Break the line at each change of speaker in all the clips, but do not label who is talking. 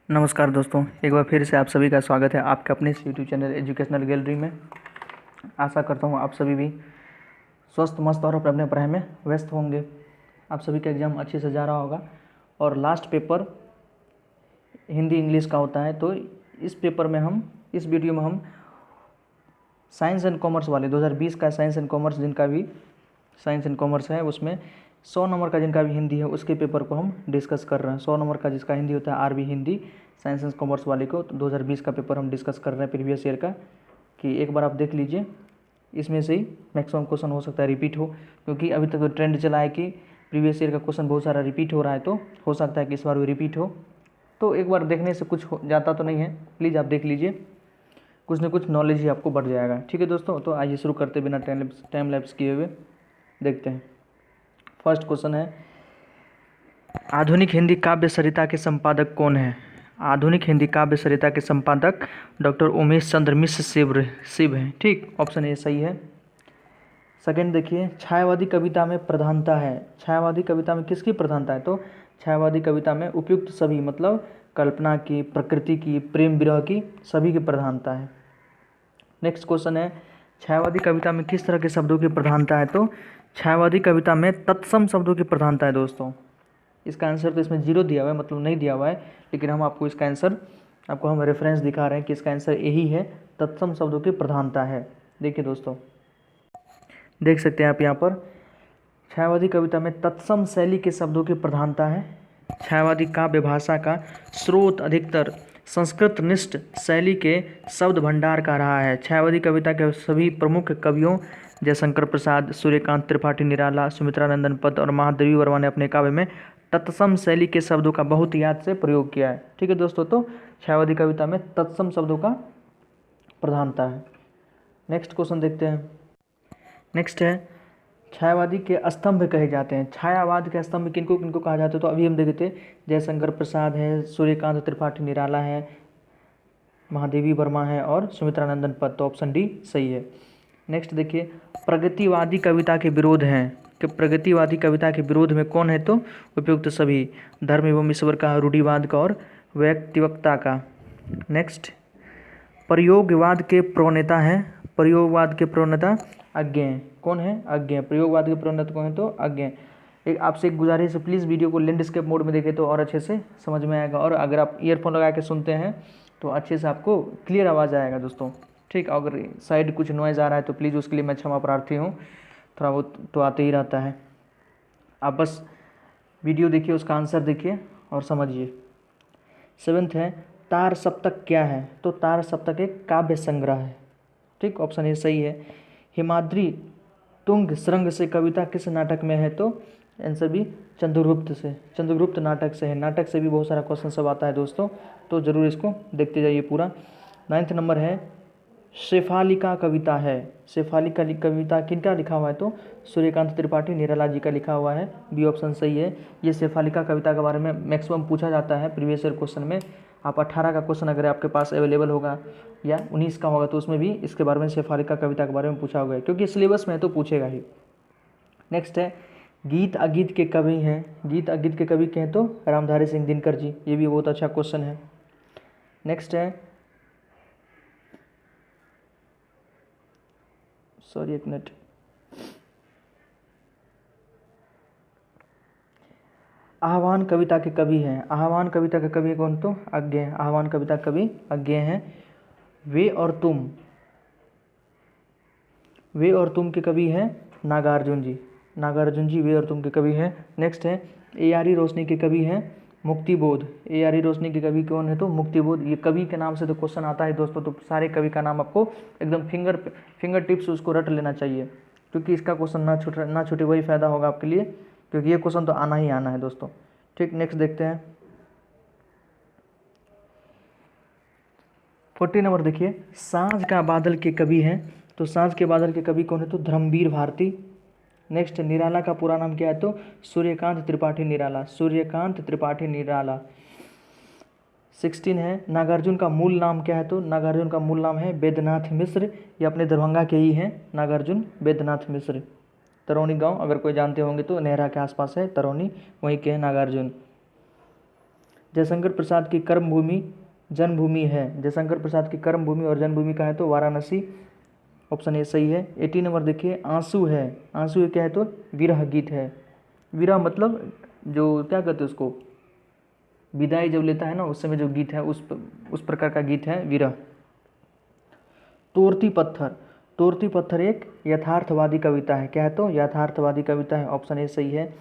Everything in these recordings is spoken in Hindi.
नमस्कार दोस्तों, एक बार फिर से आप सभी का स्वागत है आपके अपने इस यूट्यूब चैनल एजुकेशनल गैलरी में। आशा करता हूँ आप सभी भी स्वस्थ मस्त और अपने अपने पढ़ाई में व्यस्त होंगे। आप सभी का एग्ज़ाम अच्छे से जा रहा होगा और लास्ट पेपर हिंदी इंग्लिश का होता है। तो इस पेपर में इस वीडियो में हम साइंस एंड कॉमर्स वाले 2020 का साइंस एंड कॉमर्स जिनका भी साइंस एंड कॉमर्स है उसमें 100 नंबर का जिनका भी हिंदी है उसके पेपर को हम डिस्कस कर रहे हैं। 100 नंबर का जिसका हिंदी होता है आरबी हिंदी साइंस एंड कॉमर्स वाले को, तो 2020 का पेपर हम डिस्कस कर रहे हैं प्रीवियस ईयर का, कि एक बार आप देख लीजिए। इसमें से ही मैक्सिमम क्वेश्चन हो सकता है रिपीट हो, क्योंकि अभी तक तो ट्रेंड चला है कि प्रीवियस ईयर का क्वेश्चन बहुत सारा रिपीट हो रहा है, तो हो सकता है कि इस बार भी रिपीट हो। तो एक बार देखने से कुछ हो जाता तो नहीं है, प्लीज़ आप देख लीजिए, कुछ ना कुछ नॉलेज ही आपको बढ़ जाएगा। ठीक है दोस्तों, तो आइए शुरू करते बिना टाइम लैप्स किए हुए देखते हैं। फर्स्ट क्वेश्चन है, आधुनिक हिंदी काव्य सरिता के संपादक कौन है? आधुनिक हिंदी काव्य सरिता के संपादक डॉक्टर उमेश चंद्र मिश्र शिव हैं। ठीक, ऑप्शन ए सही है। सेकंड देखिए, छायावादी कविता में प्रधानता है। छायावादी कविता में किसकी प्रधानता है? तो छायावादी कविता में उपयुक्त सभी, मतलब कल्पना की, प्रकृति की, प्रेम विरह की, सभी की प्रधानता है। नेक्स्ट क्वेश्चन है, छायावादी कविता में किस तरह के शब्दों की प्रधानता है? तो छायावादी कविता में तत्सम शब्दों की प्रधानता है दोस्तों। इसका आंसर तो इसमें 0 दिया हुआ है, मतलब नहीं दिया हुआ है, लेकिन हम आपको इसका आंसर हम रेफरेंस दिखा रहे हैं कि इसका आंसर यही है, तत्सम शब्दों की प्रधानता है। देखिए दोस्तों, देख सकते हैं आप यहाँ पर, छायावादी कविता में तत्सम शैली के शब्दों की प्रधानता है। छायावादी काव्य भाषा का स्रोत अधिकतर संस्कृत निष्ठ शैली के शब्द भंडार का रहा है। छायावादी कविता के सभी प्रमुख कवियों जयशंकर प्रसाद, सूर्यकांत त्रिपाठी निराला, सुमित्रा नंदन पत और महादेवी वर्मा ने अपने काव्य में तत्सम शैली के शब्दों का बहुत याद से प्रयोग किया है। ठीक है दोस्तों, तो छायावादी कविता में तत्सम शब्दों का प्रधानता है। नेक्स्ट क्वेश्चन देखते हैं। नेक्स्ट है, छायावादी के स्तंभ कहे जाते हैं। छायावाद के स्तंभ किनको किनको कहा जाता है? तो अभी हम देखे थे, जयशंकर प्रसाद है, सूर्यकांत त्रिपाठी निराला है, महादेवी वर्मा है और सुमित्रा नंदन पत। तो ऑप्शन डी सही है। नेक्स्ट देखिए, प्रगतिवादी कविता के विरोध हैं कि प्रगतिवादी कविता के विरोध में कौन है? तो उपयुक्त सभी, धर्म एवं ईश्वर का, रूढ़िवाद का और व्यक्तिवक्ता का। नेक्स्ट, प्रयोगवाद के प्रणेता हैं। प्रयोगवाद के प्रणेता अज्ञेय। कौन है? अज्ञेय। प्रयोगवाद के प्रणेता कौन है? तो अज्ञेय। आपसे एक गुजारिश है, प्लीज़ वीडियो को लैंडस्केप मोड में देखें तो और अच्छे से समझ में आएगा, और अगर आप ईयरफोन लगा के सुनते हैं तो अच्छे से आपको क्लियर आवाज़ आएगा दोस्तों। ठीक, अगर साइड कुछ नॉइज़ आ रहा है तो प्लीज़ उसके लिए मैं क्षमा प्रार्थी हूँ, थोड़ा बहुत तो आते ही रहता है। आप बस वीडियो देखिए, उसका आंसर देखिए और समझिए। 7th है, तार सप्तक क्या है? तो तार सप्तक एक काव्य संग्रह है। ठीक, ऑप्शन ए सही है। हिमाद्री तुंग श्रृंग से कविता किस नाटक में है? तो आंसर भी चंद्रगुप्त से, चंद्रगुप्त नाटक से है। नाटक से भी बहुत सारा क्वेश्चन सब आता है दोस्तों, तो ज़रूर इसको देखते जाइए पूरा। 9th नंबर है, शेफालिका कविता है। शेफालिका कविता किनका लिखा हुआ है? तो सूर्यकांत त्रिपाठी निराला जी का लिखा हुआ है। बी ऑप्शन सही है। ये शेफालिका कविता के बारे में मैक्सिमम पूछा जाता है प्रीवियस ईयर क्वेश्चन में। आप 18 का क्वेश्चन अगर आपके पास अवेलेबल होगा या 19 का होगा तो उसमें भी इसके बारे में, शेफालिका कविता के बारे में पूछा होगा, क्योंकि सिलेबस में तो पूछेगा ही। नेक्स्ट है, गीत अगीत के कवि हैं। गीत अगीत के कवि कहें तो रामधारी सिंह दिनकर जी। ये भी बहुत अच्छा क्वेश्चन है। नेक्स्ट है, सॉरी एक मिनट, आह्वान कविता के कवि हैं। आह्वान कविता के कवि कौन? तो अज्ञेय। आह्वान कविता कवि अज्ञेय हैं। वे और तुम के कवि हैं नागार्जुन जी। नागार्जुन जी वे और तुम के कवि हैं। नेक्स्ट है, ए.आर.ई. रोशनी के कवि हैं मुक्तिबोध। ए.आर.ई. रोशनी के कवि कौन है? तो मुक्तिबोध। ये कवि के नाम से तो क्वेश्चन आता है दोस्तों, तो सारे कवि का नाम आपको एकदम फिंगर टिप्स उसको रट लेना चाहिए, क्योंकि इसका क्वेश्चन ना छूटे वही फ़ायदा होगा आपके लिए, क्योंकि ये क्वेश्चन तो आना ही आना है दोस्तों। ठीक, नेक्स्ट देखते हैं। 40 नंबर देखिए, साँझ का बादल के कवि हैं। तो साँझ के बादल के कवि कौन है? तो धर्मवीर भारती। नेक्स्ट, निराला का पूरा नाम क्या है? तो सूर्यकांत त्रिपाठी निराला। सूर्यकांत त्रिपाठी निराला। 16 है, नागार्जुन का मूल नाम क्या है? तो नागार्जुन का मूल नाम है वेदनाथ मिश्र। ये अपने दरभंगा के ही हैं, नागार्जुन वेदनाथ मिश्र। तरौनी गांव अगर कोई जानते होंगे तो नेहरा के आसपास है तरौनी, वहीं के हैं नागार्जुन। जयशंकर प्रसाद की कर्मभूमि जन्मभूमि है। जयशंकर प्रसाद की कर्मभूमि और जन्मभूमि कहाँ है तो वाराणसी, ऑप्शन ए सही है। 80 नंबर देखिए, आंसू है। आंसू क्या है तो विरह गीत है। विरह मतलब जो क्या कहते हैं उसको, विदाई जब लेता है ना उस समय जो गीत है, उस प्रकार का गीत है विरह। तोरती पत्थर, तोरती पत्थर एक यथार्थवादी कविता है। क्या है तो यथार्थवादी कविता है, ऑप्शन ए सही है।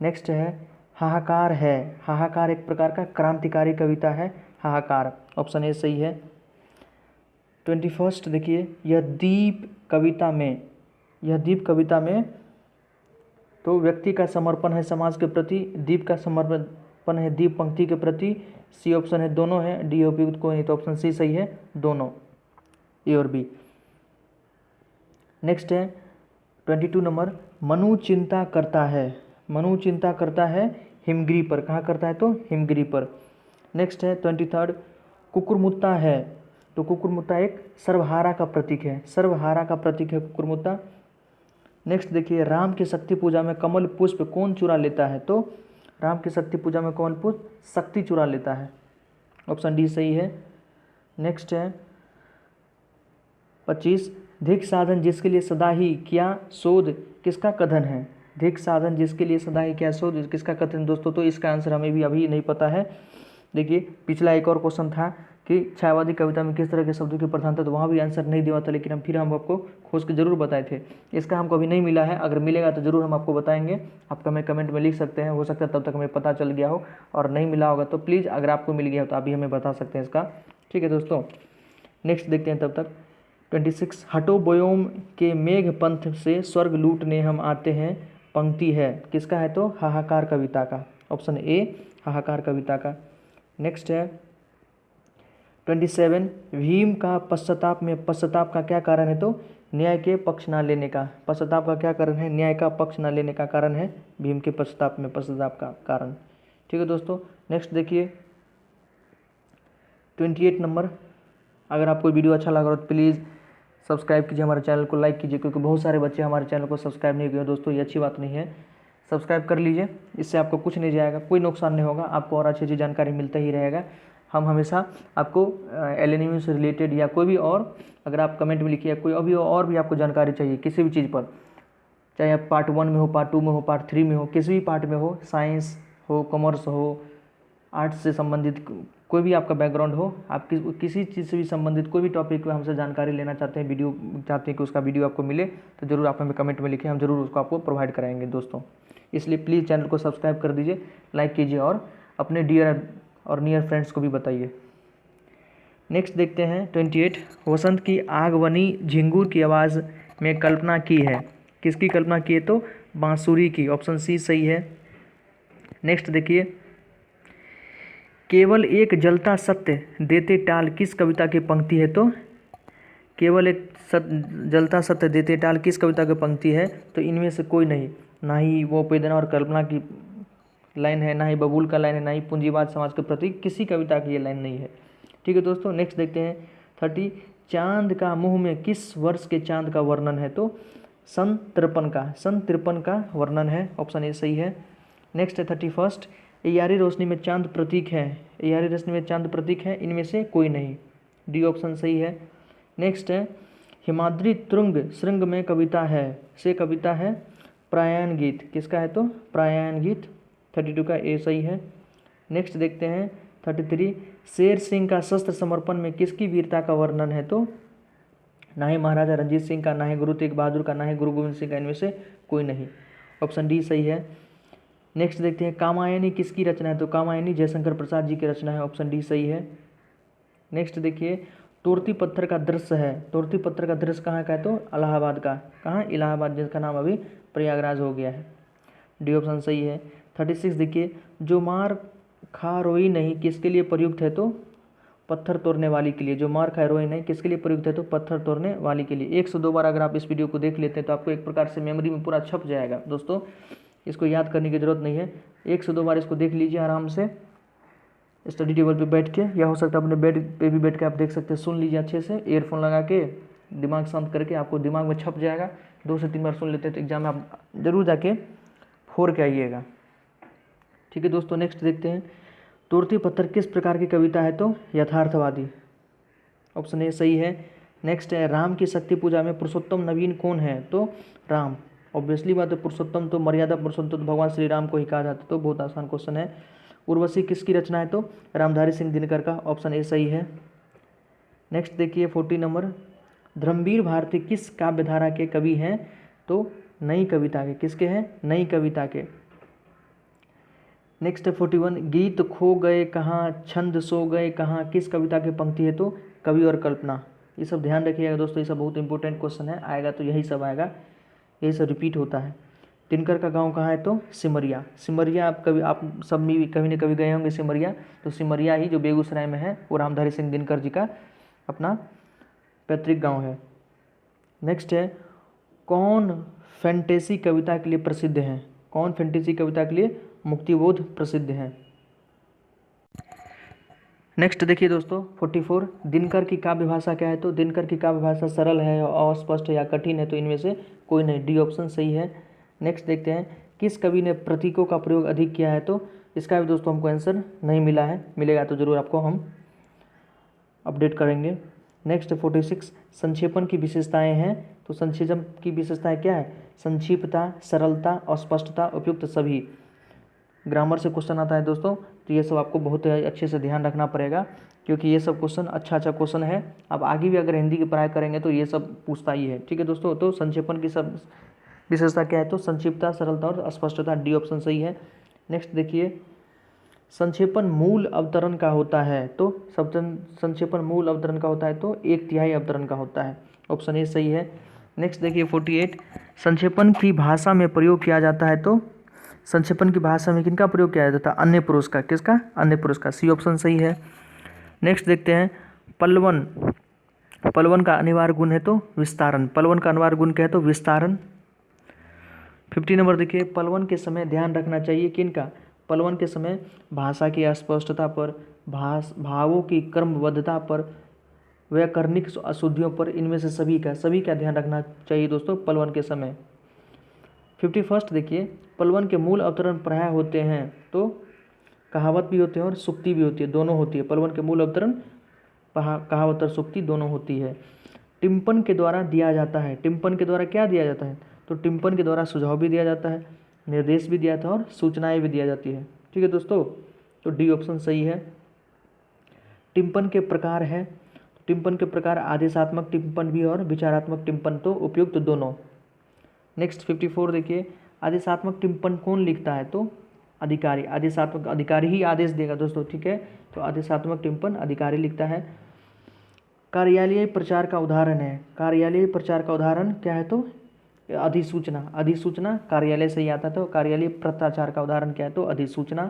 नेक्स्ट है हाहाकार है। हाहाकार एक प्रकार का क्रांतिकारी कविता है, हाहाकार, ऑप्शन ए सही है। 21 देखिए, यह दीप कविता में, यह दीप कविता में तो व्यक्ति का समर्पण है समाज के प्रति, दीप का समर्पण है दीप पंक्ति के प्रति, सी ऑप्शन है दोनों है, डी उपयुक्त कोई नहीं, तो ऑप्शन सी सही है दोनों, ए और बी। नेक्स्ट है 22 नंबर, मनु चिंता करता है। मनु चिंता करता है हिमगिरी पर, कहाँ करता है तो हिमगिरी पर। नेक्स्ट है 23, कुकुरमुत्ता है। तो कुकुरमुत्ता एक सर्वहारा का प्रतीक है, सर्वहारा का प्रतीक है कुकुरमुत्ता। नेक्स्ट देखिए, राम की शक्ति पूजा में कमल पुष्प कौन चुरा लेता है तो राम की शक्ति पूजा में कमल पुष्प शक्ति चुरा लेता है, ऑप्शन डी सही है। नेक्स्ट है 25, धिक साधन जिसके लिए सदा ही क्या शोध किसका कथन है। धिक साधन जिसके लिए सदा ही क्या शोध किसका कथन दोस्तों, तो इसका आंसर हमें भी अभी नहीं पता है। देखिए पिछला एक और क्वेश्चन था कि छायावादी कविता में किस तरह के शब्दों की प्रधानता, तो वहाँ भी आंसर नहीं दिया था, लेकिन हम आपको खोज के जरूर बताए थे। इसका हमको अभी नहीं मिला है, अगर मिलेगा तो ज़रूर हम आपको बताएंगे। आप हमें कमेंट में लिख सकते हैं, हो सकता है तब तक हमें पता चल गया हो, और नहीं मिला होगा तो प्लीज़ अगर आपको मिल गया हो तो आप भी हमें बता सकते हैं इसका, ठीक है दोस्तों। नेक्स्ट देखते हैं तब तक 26, हटो बोयोम के मेघ पंथ से स्वर्ग लूटने हम आते हैं, पंक्ति है किसका है तो हाहाकार कविता का, ऑप्शन ए हाहाकार कविता का। नेक्स्ट है 27, भीम का पश्चाताप में पश्चाताप का क्या कारण है तो न्याय के पक्ष ना लेने का, पश्चाताप का क्या कारण है, न्याय का पक्ष ना लेने का कारण है भीम के पश्चाताप में पश्चाताप का कारण, ठीक है दोस्तों। नेक्स्ट देखिए 28 नंबर, अगर आपको वीडियो अच्छा लगा हो तो प्लीज़ सब्सक्राइब कीजिए, हमारे चैनल को लाइक कीजिए, क्योंकि बहुत सारे बच्चे हमारे चैनल को सब्सक्राइब नहीं किए दोस्तों, ये अच्छी बात नहीं है। सब्सक्राइब कर लीजिए, इससे आपको कुछ नहीं जाएगा, कोई नुकसान नहीं होगा, आपको और अच्छी अच्छी जानकारी मिलता ही रहेगा। हम हमेशा आपको एलएनएम से रिलेटेड या कोई भी और, अगर आप कमेंट में लिखिए कोई अभी और भी आपको जानकारी चाहिए किसी भी चीज़ पर, चाहे आप पार्ट 1 में हो, पार्ट 2 में हो, पार्ट 3 में हो, किसी भी पार्ट में हो, साइंस हो, कॉमर्स हो, आर्ट्स से संबंधित कोई भी आपका बैकग्राउंड हो, आप किसी चीज़ से भी संबंधित कोई भी टॉपिक में हमसे जानकारी लेना चाहते हैं, वीडियो चाहते हैं कि उसका वीडियो आपको मिले, तो ज़रूर आप हमें कमेंट में लिखें, हम ज़रूर उसको आपको प्रोवाइड कराएंगे दोस्तों। इसलिए प्लीज़ चैनल को सब्सक्राइब कर दीजिए, लाइक कीजिए और अपने डियर और नियर फ्रेंड्स को भी बताइए। नेक्स्ट देखते हैं 28, वसंत की आगवनी झिंगुर की आवाज़ में कल्पना की है, किसकी कल्पना की है तो बांसुरी की, ऑप्शन सी सही है। नेक्स्ट देखिए, केवल एक जलता सत्य देते टाल किस कविता की पंक्ति है तो केवल एक जलता सत्य देते टाल किस कविता की पंक्ति है तो इनमें से कोई नहीं, ना ही वो वेदना और कल्पना की लाइन है, ना ही बबूल का लाइन है, ना ही पूंजीवाद समाज के प्रति किसी कविता की ये लाइन नहीं है, ठीक है दोस्तों। नेक्स्ट देखते हैं 30, चांद का मुँह में किस वर्ष के चांद का वर्णन है तो सन 53 का वर्णन है, ऑप्शन ए सही है। नेक्स्ट है 31, यारी रोशनी में चांद प्रतीक है, यारी रोशनी में चांद प्रतीक है, इनमें से कोई नहीं, डी ऑप्शन सही है। नेक्स्ट है हिमाद्री तुंग श्रृंग में कविता है, से कविता है प्रायण गीत, किसका है तो प्रायण गीत, 32 का ए सही है। नेक्स्ट देखते हैं 33, शेर सिंह का शस्त्र समर्पण में किसकी वीरता का वर्णन है तो ना ही महाराजा रंजीत सिंह का, ना ही गुरु तेग बहादुर का, ना ही गुरु गोविंद सिंह का, इनमें से कोई नहीं, ऑप्शन डी सही है। नेक्स्ट देखते हैं कामायनी किसकी रचना है तो कामायनी जयशंकर प्रसाद जी की रचना है, ऑप्शन डी सही है। नेक्स्ट देखिए, तोरती पत्थर का दृश्य है, तोरती पत्थर का दृश्य कहाँ का है तो इलाहाबाद का, कहाँ इलाहाबाद, जिसका नाम अभी प्रयागराज हो गया है, डी ऑप्शन सही है। 36 देखिए, जो मार खा रोई नहीं किसके लिए प्रयुक्त है तो पत्थर तोड़ने वाली के लिए, जो मार खाए रोए नहीं किसके लिए प्रयुक्त है तो पत्थर तोड़ने वाली के लिए। 102 बार अगर आप इस वीडियो को देख लेते हैं तो आपको एक प्रकार से मेमोरी में पूरा छप जाएगा दोस्तों, इसको याद करने की ज़रूरत नहीं है, 102 बार इसको देख लीजिए आराम से स्टडी टेबल पे बैठ के, या हो सकता है अपने बेड पे भी बैठ के आप देख सकते हैं, सुन लीजिए अच्छे से ईयरफोन लगा के, दिमाग शांत करके, आपको दिमाग में छप जाएगा। 2 से 3 बार सुन लेते हैं तो एग्जाम में आप जरूर जाके फोड़ के आइएगा, ठीक है दोस्तों। नेक्स्ट देखते हैं तुर्ती पत्थर किस प्रकार की कविता है? तो यथार्थवादी। ऑप्शन ए सही है। नेक्स्ट है, राम की शक्ति पूजा में पुरुषोत्तम नवीन कौन है? तो राम। ऑब्वियसली बात है, पुरुषोत्तम तो मर्यादा पुरुषोत्तम तो भगवान श्री राम को ही कहा जाता है, तो बहुत आसान क्वेश्चन है। उर्वशी किसकी रचना है? तो रामधारी सिंह दिनकर का। ऑप्शन ए सही है। नेक्स्ट देखिए 40 नंबर, धर्मवीर भारती किस काव्यधारा के कवि हैं? तो नई कविता के। किसके हैं? नई कविता के। नेक्स्ट है 41, गीत खो गए कहाँ, छंद सो गए कहाँ, किस कविता की पंक्ति है? तो कवि और कल्पना। ये सब ध्यान रखिएगा दोस्तों, ये सब बहुत इंपॉर्टेंट क्वेश्चन है, आएगा तो यही सब आएगा, यही सब रिपीट होता है। दिनकर का गांव कहाँ है? तो सिमरिया। सिमरिया आप सब भी कभी न कभी गए होंगे सिमरिया, तो सिमरिया ही जो बेगूसराय में है वो रामधारी सिंह दिनकर जी का अपना पैतृक गांव है। नेक्स्ट है, कौन फैंटेसी कविता के लिए प्रसिद्ध है? कौन फैंटेसी कविता के लिए मुक्तिबोध प्रसिद्ध है? नेक्स्ट देखिए दोस्तों 44, दिनकर की काव्य भाषा क्या है? तो दिनकर की काव्य भाषा सरल है, अस्पष्ट है या कठिन है? तो इनमें से कोई नहीं, डी ऑप्शन सही है। नेक्स्ट देखते हैं, किस कवि ने प्रतीकों का प्रयोग अधिक किया है? तो इसका भी दोस्तों हमको आंसर नहीं मिला है, मिलेगा तो ज़रूर आपको हम अपडेट करेंगे। नेक्स्ट 46, संक्षेपण की विशेषताएं हैं। तो संक्षेपण की विशेषताएं क्या है? संक्षिप्तता, सरलता, अस्पष्टता, उपयुक्त सभी। ग्रामर से क्वेश्चन आता है दोस्तों, तो ये सब आपको बहुत अच्छे से ध्यान रखना पड़ेगा, क्योंकि ये सब क्वेश्चन अच्छा क्वेश्चन है। अब आगे भी अगर हिंदी की पढ़ाई करेंगे तो ये सब पूछता ही है। ठीक है दोस्तों, तो संक्षेपण की सब विशेषता क्या है? तो संक्षिप्तता, सरलता और स्पष्टता, डी ऑप्शन सही है। नेक्स्ट देखिए, संक्षेपण मूल अवतरण का होता है। तो संक्षेपण मूल अवतरण का होता है, तो 1/3 अवतरण का होता है। ऑप्शन ए सही है। नेक्स्ट देखिए 48, संक्षेपण की भाषा में प्रयोग किया जाता है। तो संक्षेपण की भाषा में किनका प्रयोग किया जाता है? अन्य पुरुष का। किसका? अन्य पुरुष का, सी ऑप्शन सही है। नेक्स्ट देखते हैं, पलवन का अनिवार्य गुण है तो विस्तारण। पलवन का अनिवार्य गुण क्या है? तो विस्तारण। 50 नंबर देखिए, पलवन के समय ध्यान रखना चाहिए किनका? पलवन के समय भाषा की अस्पष्टता पर, भावों की क्रमबद्धता पर, व्याकरणिक अशुद्धियों पर, इनमें से सभी का ध्यान रखना चाहिए दोस्तों पलवन के समय। 51 देखिए, पलवन के मूल अवतरण प्रायः होते हैं। तो कहावत भी होते हैं और सूक्ति भी होती है, दोनों होती है। पलवन के मूल अवतरण कहावत और सूक्ति दोनों होती है। टिप्पण के द्वारा दिया जाता है। टिप्पण के द्वारा क्या दिया जाता है? तो टिप्पण के द्वारा सुझाव भी दिया जाता है, निर्देश भी दिया जाता है और सूचनाएं भी दिया जाती है। ठीक है दोस्तों, तो डी ऑप्शन सही है। टिप्पण के प्रकार है, टिप्पण के प्रकार आदेशात्मक टिप्पण भी और विचारात्मक टिप्पण, तो उपयुक्त दोनों। नेक्स्ट 54 देखिए, आदेशात्मक टिप्पण कौन लिखता है? तो अधिकारी। आदेशात्मक अधिकारी ही आदेश देगा दोस्तों। ठीक है, तो आदेशात्मक टिप्पण अधिकारी लिखता है। कार्यालयीय प्रचार का उदाहरण है। कार्यालयीय प्रचार का उदाहरण क्या है? तो अधिसूचना। अधिसूचना कार्यालय से ही आता है, तो कार्यालयीय प्रचार का उदाहरण क्या है? तो अधिसूचना।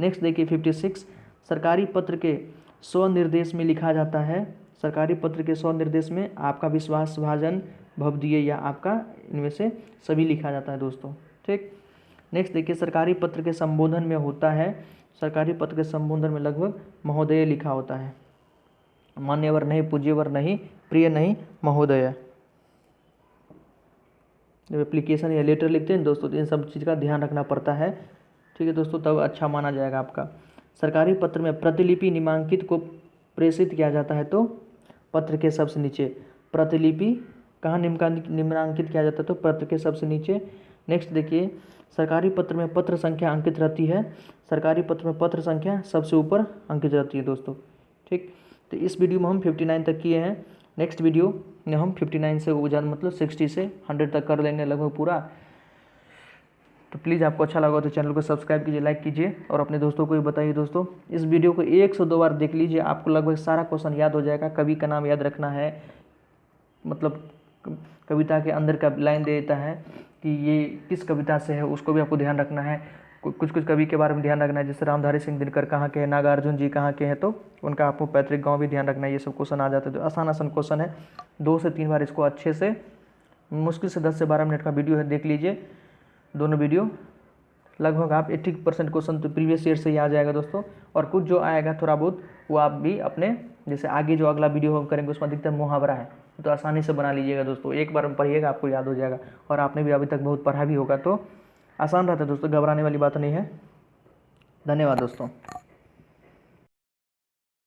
नेक्स्ट देखिए 56, सरकारी पत्र के स्वनिर्देश में लिखा जाता है। सरकारी पत्र के स्वनिर्देश में आपका विश्वास भाजन, भवदीय या आपका, इनमें से सभी लिखा जाता है दोस्तों। ठीक। नेक्स्ट देखिए, सरकारी पत्र के संबोधन में होता है। सरकारी पत्र के संबोधन में लगभग महोदय लिखा होता है। मान्यवर नहीं, पूज्यवर नहीं, प्रिय नहीं, महोदय। जब एप्लीकेशन या लेटर लिखते हैं दोस्तों, तो इन सब चीज़ का ध्यान रखना पड़ता है। ठीक है दोस्तों, तब अच्छा माना जाएगा आपका। सरकारी पत्र में प्रतिलिपि निम्नांकित को प्रेषित किया जाता है। तो पत्र के सबसे नीचे प्रतिलिपि कहाँ निम्नांकित किया जाता है? तो पत्र के सबसे नीचे। नेक्स्ट देखिए, सरकारी पत्र में पत्र संख्या अंकित रहती है। सरकारी पत्र में पत्र संख्या सबसे ऊपर अंकित रहती है दोस्तों। ठीक, तो इस वीडियो में हम 59 तक किए हैं। नेक्स्ट वीडियो में हम 59 से ज़्यादा मतलब 60 से 100 तक कर लेंगे लगभग पूरा। तो प्लीज़ आपको अच्छा लगा तो चैनल को सब्सक्राइब कीजिए, लाइक कीजिए और अपने दोस्तों को भी बताइए दोस्तों। इस वीडियो को 102 बार देख लीजिए, आपको लगभग सारा क्वेश्चन याद हो जाएगा। कवि का नाम याद रखना है, मतलब कविता के अंदर का लाइन दे देता है कि ये किस कविता से है, उसको भी आपको ध्यान रखना है। कुछ कवि के बारे में ध्यान रखना है, जैसे रामधारी सिंह दिनकर कहाँ के हैं, नागार्जुन जी कहाँ के हैं, तो उनका आपको पैतृक गांव भी ध्यान रखना है। ये सब क्वेश्चन आ जाते हैं, तो आसान क्वेश्चन है। 2 से 3 बार इसको अच्छे से, मुश्किल से 10 से 12 मिनट का वीडियो है, देख लीजिए दोनों वीडियो। लगभग आप 80% क्वेश्चन तो प्रीवियस ईयर से ही आ जाएगा दोस्तों, और कुछ जो आएगा थोड़ा बहुत वो आप भी अपने, जैसे आगे जो अगला वीडियो हम करेंगे उसमें अधिकतर मुहावरा है, तो आसानी से बना लीजिएगा दोस्तों। एक बार में पढ़िएगा, आपको याद हो जाएगा, और आपने भी अभी तक बहुत पढ़ा भी होगा, तो आसान रहता है दोस्तों, घबराने वाली बात नहीं है। धन्यवाद दोस्तों।